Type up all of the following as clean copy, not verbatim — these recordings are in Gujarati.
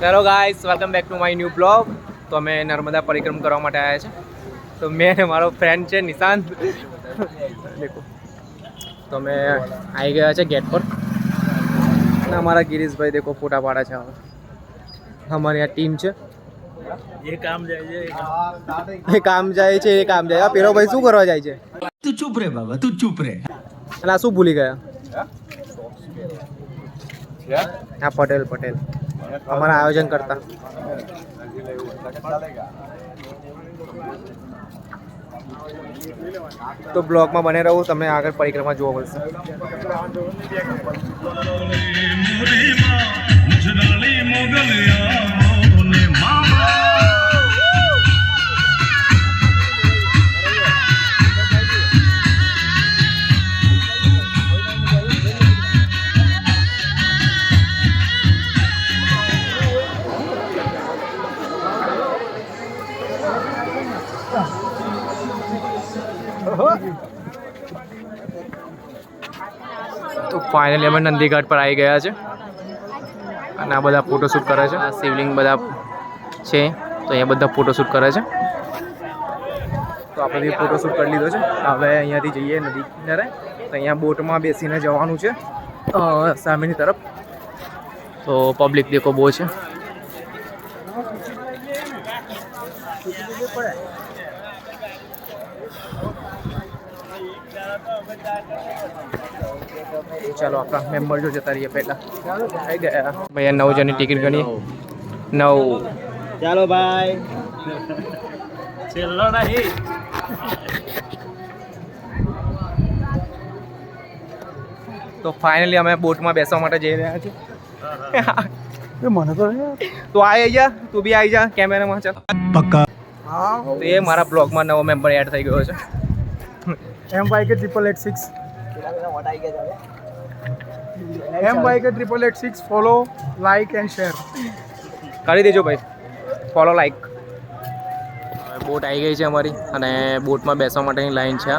Hello guys, welcome back to my new blog. તો અમે નર્મદા પરિક્રમા કરવા માટે આવ્યા છે. તો મેં અને મારો ફ્રેન્ડ છે નિશાંત દેખો. તો અમે આવી ગયા છે ગેટ પર અને અમારા ગિરીશભાઈ દેખો ફોટા પાડે છે. અમારી આ ટીમ છે. એ કામ જાય છે. એ કામ જાય છે. પેલો ભાઈ શું કરવા જાય છે? તું ચૂપ રે બાબા, તું ચૂપ રે. અને આ શું ભૂલી ગયા? હા, પટેલ અમારા આયોજન કરતા. તો બ્લોગમાં બને રહું, તમને આગળ પરિક્રમા જોવા મળશે. તો ફાઇનલી અમે નંદીઘાટ પર આવી ગયા છે અને આ બધા ફોટોશૂટ કરે છે. આ શિવલિંગ બધા છે તો અહીંયા બધા ફોટોશૂટ કરે છે. તો આપણે ફોટોશૂટ કરી લીધો છે. હવે અહીંયાથી જઈએ નદી કિનારે. તો અહીંયા બોટમાં બેસીને જવાનું છે સામેની તરફ. તો પબ્લિક દેખો બહુ છે. ચાલો આપણા મેમ્બર જો જતા રહીએ પહેલા. થઈ ગયા ભાઈ. 9 જણની ટિકિટ ગણી. 9. ચાલો ભાઈ. છેલ્લો નહીં. તો ફાઇનલી અમે બોટમાં બેસવા માટે જઈ રહ્યા છીએ. મને તો તો આવી જા, તું બી આવી જા કેમેરામાં. ચાલ પક્કા. તો એ મારા બ્લોગમાં નવો મેમ્બર એડ થઈ ગયો છે. MYK886 follow, like and share કરી દેજો ભાઈ. Follow, like. બોટ આવી ગઈ છે અમારી અને બોટમાં બેસવા માટેની લાઈન છે.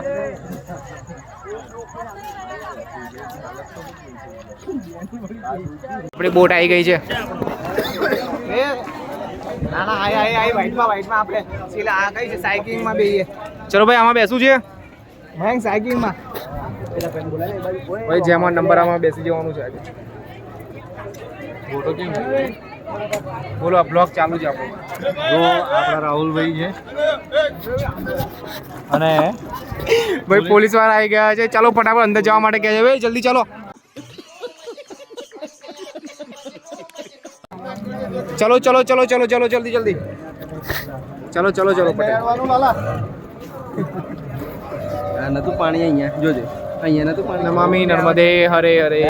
આપણી બોટ આવી ગઈ છે. ચલો ભાઈ, આમાં બેસવું છે સાયકલિંગમાં. ભાઈ જેમાં નંબર આમાં બેસી જવાનું છે. ફોટો કેમ બોલો? આ બ્લોગ ચાલુ છે આપણો. જો આપણા રાહુલભાઈ છે અને ભાઈ પોલીસ વાળા આવી ગયા છે. ચાલો ફટાફટ અંદર જવા માટે કહે છે. ભાઈ જલ્દી ચાલો. ચલો જલ્દી. ચલો નતું પાણી અહીંયા જોજે. અહીંયા નતું પાણી. નમામિ નર્મદે હરે હરે.